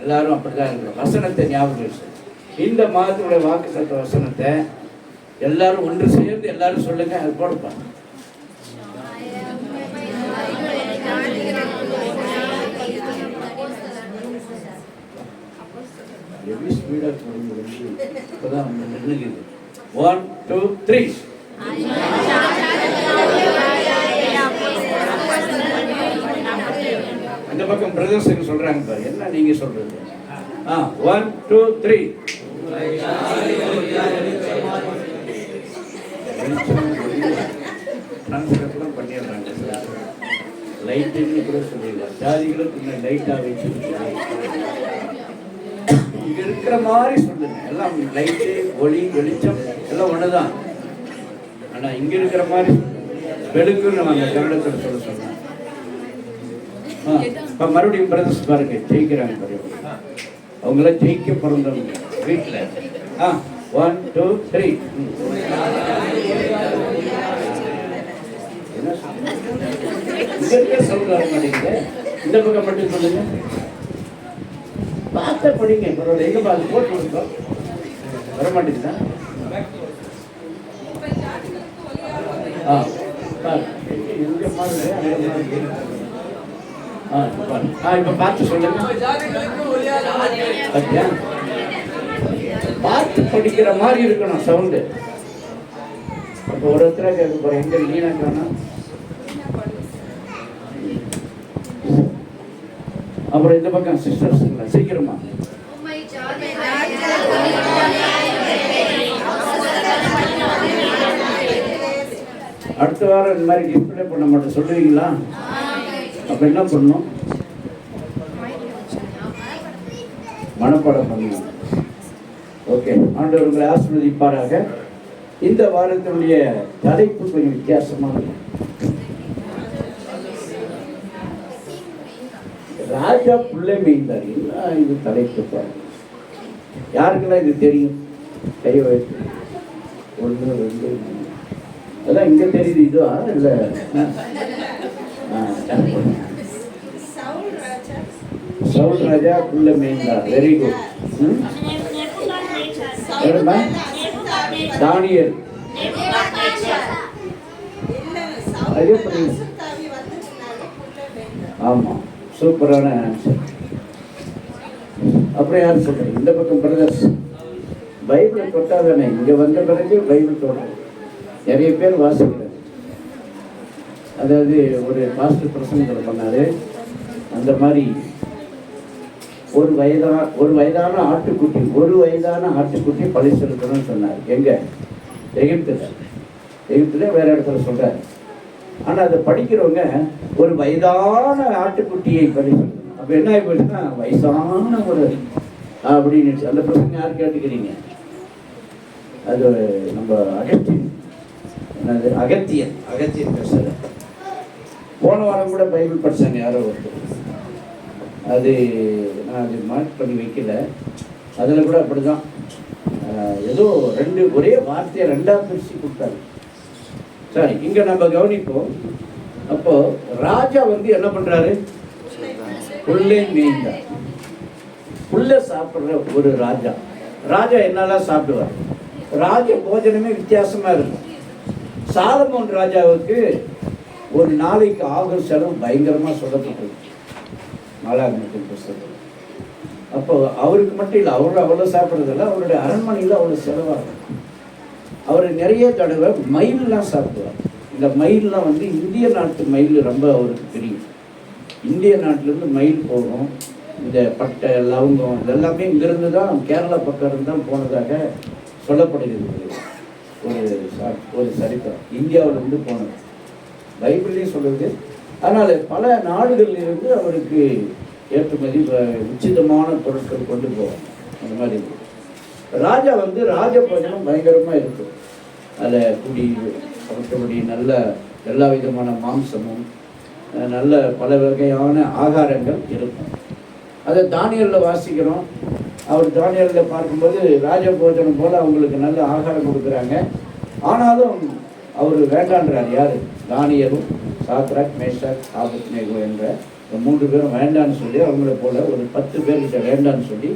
எல்லாரும் அப்படிதான் இருக்கிறோம். வசனத்தை ஞாபகம் வச்சு இந்த மாதத்துடைய வாக்குத்தத்த வசனத்தை எல்லாரும் ஒன்று சேர்ந்து எல்லாரும் சொல்லுங்க. அது போடுப்பாங்க. எப்படி ஸ்பீடா இப்பதான் நின்னுக்குது. 1 2 3. அந்த பக்கம் பிரதர்ஸ் சொல்றாங்க பாரு. என்ன நீங்க சொல்றது? 1 2 3. பண்ணிடுறாங்க. லைட்டுன்னு கூட சொல்லிடலாம். ஜாதிகளுக்கு லைட்டா வச்சு இங்க இருக்கிற மாதிரி சொல்லுங்க. எல்லாம் லைட்டு ஒளி வெளிச்சம் எல்லாம் ஒண்ணுதான். ஆனா இங்க இருக்கிற மாதிரி வெளுக்குன்னு நம்ம அந்த கன்னடத்தில் சொல்ல சொன்னோம். இப்ப மறுபடியும் பிரதர்ஸ் பாருங்க ஜெயிக்கிறாங்க பாருங்க. அவங்களாம் ஜெயிக்க பிறந்தவங்க வீட்டுல. 1 2 3. என்ன சொல்ல வர மாட்டேங்குது. இந்த பக்கம் மட்டும் சொல்லுங்க. பார்த்த படிங்க. பரவாயில்ல. எங்க பார்த்து போட்டு கொடுத்தோம் வர மாட்டேங்குதா? இப்ப பார்த்து சொல்லுங்க. பார்த்து படிக்கிற மாதிரி இருக்கணும் சவுண்டு. அப்ப ஒருத்தர கேட்க போறேன். எங்க லீனா காணோம். அப்புறம் இந்த பக்கம் சிஸ்டர்ஸ் சீக்கிரமா. அடுத்த வாரம் இந்த மாதிரி டிஸ்பிளே பண்ண மாட்டோம் சொல்லுவீங்களா? அப்ப என்ன பண்ணணும்? மனப்பாடம் பண்ணணும். ஓகே. ஆண்டவர் உங்களை ஆசீர்வதிப்பாராக. இந்த வாரத்தினுடைய தலைப்பு கொஞ்சம் வித்தியாசமாக ராஜா புள்ளை மேய்ந்தார். என்ன இது தலைப்பு பாருங்க. யாருக்கெல்லாம் இது தெரியும்? கை வைத்து 1 2 அதான் இங்க தெரியுது. இதுவா இல்ல? சவுல் ராஜா புள்ளை மேய்ந்தார். Very good. தானியேல். ஆமா, சூப்பரான ஆன்சர். அப்புறம் யாரு சொல்றீங்க? இந்த பக்கம் பிரதர்ஸ். பைபிளை தொட்டாதானே இங்க வந்த பிறகு பைபிள் தொட்டோம். நிறைய பேர் வாசிக்கிறாங்க. அதாவது ஒரு பாஸ்டர் பிரசங்கத்தில் பண்ணாரு. அந்த மாதிரி ஒரு வயதான ஆட்டுக்குட்டி பழி செலுத்தணும்னு சொன்னார். எங்க? எகிப்துல வேற இடத்துல சொல்றாரு. ஆனா அதை படிக்கிறவங்க ஒரு வயதான ஆட்டுக்குட்டியை பழி செலுத்தணும். அப்ப என்ன ஆகி போச்சுன்னா வயசான ஒரு அப்படின்னு அந்த பிரசங்க யார் கேட்டுக்கிறீங்க? அது நம்ம அகத்தியன் பேசுற. போன வாரம் கூட பைபிள் படிச்சாங்க யாரோ ஒருத்தர். அது நான் அது மார்க் பண்ணி வைக்கல. அதில் கூட அப்படிதான் ஏதோ ஒரே வார்த்தையை 2ஆ பிரிச்சு கொடுத்தாரு. சரி, இங்க நம்ம கவனிப்போம். அப்போ ராஜா என்ன பண்றாரு? புல்லை மேய்ந்தார். புல்லை சாப்பிடுற ஒரு ராஜா என்னெல்லாம் சாப்பிடுவார்? ராஜ போஜனமே வித்தியாசமா இருக்கும். சாலமோன் ராஜாவுக்கு ஒரு நாளைக்கு ஆகும் செலவு பயங்கரமா சொல்லப்பட்டது 4ஆம் புத்தகத்தில். அப்போ அவருக்கு மட்டும் இல்லை, அவரு அவ்வளோ சாப்பிட்றதில்ல, அவருடைய அரண்மனையில் அவ்வளோ செலவாகும். அவர் நிறைய தடவை மயிலெலாம் சாப்பிடுவார். இந்த மயிலெலாம் இந்திய நாட்டு மயில் ரொம்ப அவருக்கு தெரியும். இந்திய நாட்டிலேருந்து மயில் போகும். இந்த பட்டை லவங்கம் இதெல்லாமே இங்கிருந்து தான் கேரளா பக்கம் இருந்து தான் போனதாக சொல்லப்படுகிறது. ஒரு சரித்திரம் இந்தியாவிலிருந்து போனது பைபிள்லேயும் சொல்லுது. அதனால் பல நாடுகளில் இருந்து அவருக்கு ஏற்றுமதி உச்சிதமான பொருட்கள் கொண்டு போவாங்க. அந்த மாதிரி ராஜா ராஜ போஜனம் பயங்கரமாக இருக்கும். அதில் குடி மற்றபடி நல்ல எல்லா விதமான மாம்சமும் நல்ல பல வகையான ஆகாரங்கள் இருக்கும். அதை தானியலில் வாசிக்கிறோம். அவர் தானியலில் பார்க்கும்போது ராஜ போஜனம் போல் அவங்களுக்கு நல்ல ஆகாரம் கொடுக்குறாங்க. ஆனாலும் அவர் வேண்டான்றார். யார்? தானியலும் சாத்ராக் மேஷாக் ஆபத்நேகோ என்ற 3 பேரும் வேண்டான்னு சொல்லி அவங்கள போல் ஒரு 10 பேர்கிட்ட வேண்டான்னு சொல்லி